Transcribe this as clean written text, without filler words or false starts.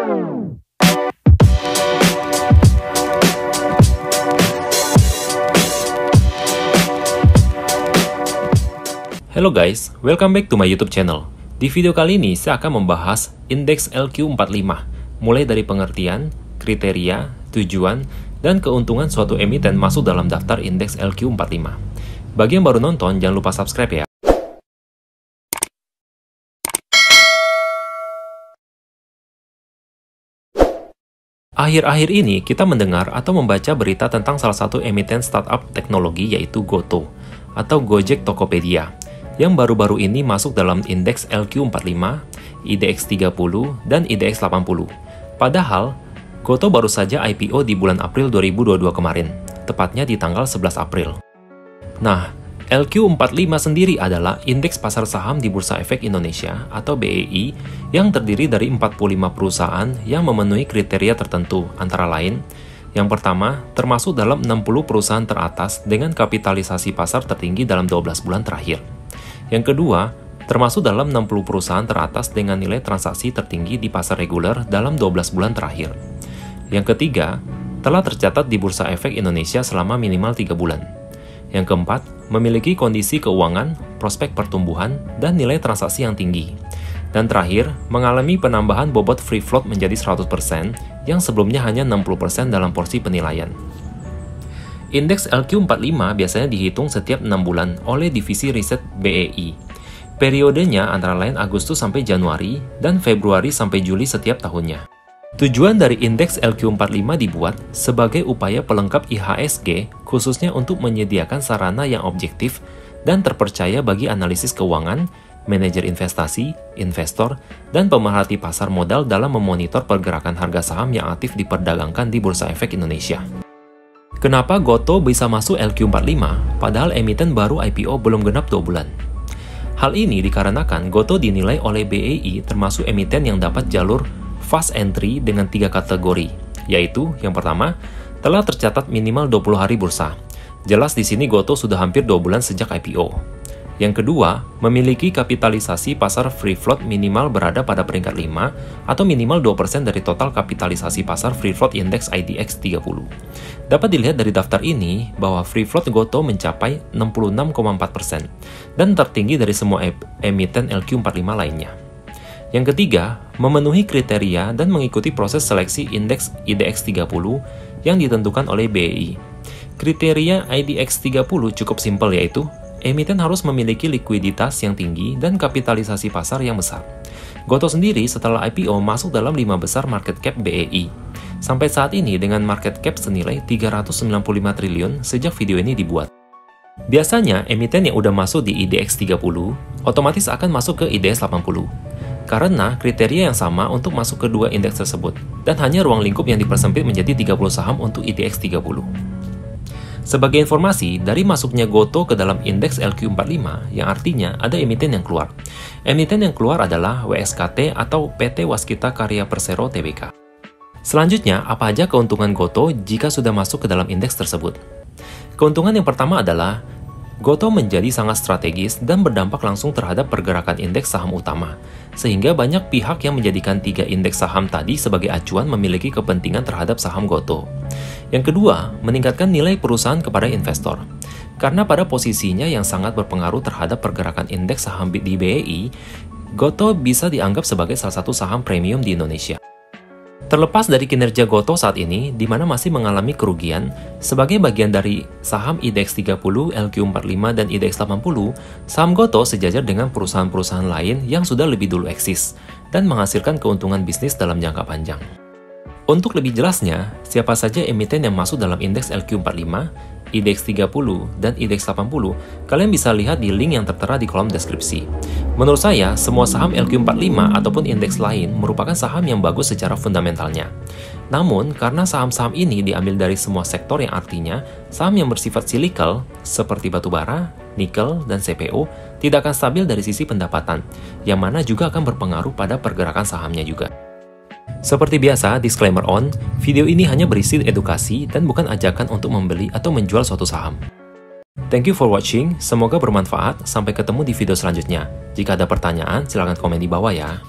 Halo guys, welcome back to my YouTube channel. Di video kali ini saya akan membahas indeks LQ45, mulai dari pengertian, kriteria, tujuan, dan keuntungan suatu emiten masuk dalam daftar indeks LQ45. Bagi yang baru nonton, jangan lupa subscribe ya. Akhir-akhir ini kita mendengar atau membaca berita tentang salah satu emiten startup teknologi yaitu Goto atau Gojek Tokopedia, yang baru-baru ini masuk dalam indeks LQ45, IDX30, dan IDX80. Padahal, Goto baru saja IPO di bulan April 2022 kemarin, tepatnya di tanggal 11 April. Nah, LQ45 sendiri adalah indeks pasar saham di Bursa Efek Indonesia atau BEI yang terdiri dari 45 perusahaan yang memenuhi kriteria tertentu, antara lain, yang pertama, termasuk dalam 60 perusahaan teratas dengan kapitalisasi pasar tertinggi dalam 12 bulan terakhir. Yang kedua, termasuk dalam 60 perusahaan teratas dengan nilai transaksi tertinggi di pasar reguler dalam 12 bulan terakhir. Yang ketiga, telah tercatat di Bursa Efek Indonesia selama minimal 3 bulan. Yang keempat, memiliki kondisi keuangan, prospek pertumbuhan, dan nilai transaksi yang tinggi. Dan terakhir, mengalami penambahan bobot free float menjadi 100%, yang sebelumnya hanya 60% dalam porsi penilaian. Indeks LQ45 biasanya dihitung setiap 6 bulan oleh divisi riset BEI. Periodenya antara lain Agustus sampai Januari dan Februari sampai Juli setiap tahunnya. Tujuan dari indeks LQ45 dibuat sebagai upaya pelengkap IHSG khususnya untuk menyediakan sarana yang objektif dan terpercaya bagi analisis keuangan, manajer investasi, investor, dan pemerhati pasar modal dalam memonitor pergerakan harga saham yang aktif diperdagangkan di Bursa Efek Indonesia. Kenapa Goto bisa masuk LQ45 padahal emiten baru IPO belum genap 2 bulan? Hal ini dikarenakan Goto dinilai oleh BEI termasuk emiten yang dapat jalur fast entry dengan 3 kategori, yaitu yang pertama, telah tercatat minimal 20 hari bursa. Jelas di sini Goto sudah hampir 2 bulan sejak IPO. Yang kedua, memiliki kapitalisasi pasar free float minimal berada pada peringkat 5 atau minimal 2% dari total kapitalisasi pasar free float indeks IDX30. Dapat dilihat dari daftar ini bahwa free float Goto mencapai 66,4% dan tertinggi dari semua emiten LQ45 lainnya. Yang ketiga, memenuhi kriteria dan mengikuti proses seleksi indeks IDX30 yang ditentukan oleh BEI. Kriteria IDX30 cukup simpel, yaitu emiten harus memiliki likuiditas yang tinggi dan kapitalisasi pasar yang besar. Goto sendiri setelah IPO masuk dalam 5 besar market cap BEI. Sampai saat ini dengan market cap senilai 395 triliun sejak video ini dibuat. Biasanya emiten yang udah masuk di IDX30 otomatis akan masuk ke IDX80. Karena kriteria yang sama untuk masuk kedua indeks tersebut, dan hanya ruang lingkup yang dipersempit menjadi 30 saham untuk IDX30. Sebagai informasi, dari masuknya Goto ke dalam indeks LQ45, yang artinya ada emiten yang keluar. Emiten yang keluar adalah WSKT atau PT Waskita Karya Persero Tbk. Selanjutnya, apa aja keuntungan Goto jika sudah masuk ke dalam indeks tersebut? Keuntungan yang pertama adalah Goto menjadi sangat strategis dan berdampak langsung terhadap pergerakan indeks saham utama, sehingga banyak pihak yang menjadikan 3 indeks saham tadi sebagai acuan memiliki kepentingan terhadap saham Goto. Yang kedua, meningkatkan nilai perusahaan kepada investor. Karena pada posisinya yang sangat berpengaruh terhadap pergerakan indeks saham di BEI, Goto bisa dianggap sebagai salah satu saham premium di Indonesia. Terlepas dari kinerja Goto saat ini, di mana masih mengalami kerugian, sebagai bagian dari saham IDX30, LQ45, dan IDX80, saham Goto sejajar dengan perusahaan-perusahaan lain yang sudah lebih dulu eksis, dan menghasilkan keuntungan bisnis dalam jangka panjang. Untuk lebih jelasnya, siapa saja emiten yang masuk dalam indeks LQ45, IDX30, dan IDX80, kalian bisa lihat di link yang tertera di kolom deskripsi. Menurut saya, semua saham LQ45 ataupun indeks lain merupakan saham yang bagus secara fundamentalnya. Namun, karena saham-saham ini diambil dari semua sektor yang artinya saham yang bersifat silikal seperti batubara, nikel, dan CPO tidak akan stabil dari sisi pendapatan, yang mana juga akan berpengaruh pada pergerakan sahamnya juga. Seperti biasa, disclaimer on, video ini hanya berisi edukasi dan bukan ajakan untuk membeli atau menjual suatu saham. Thank you for watching, semoga bermanfaat, sampai ketemu di video selanjutnya. Jika ada pertanyaan, silahkan komen di bawah ya.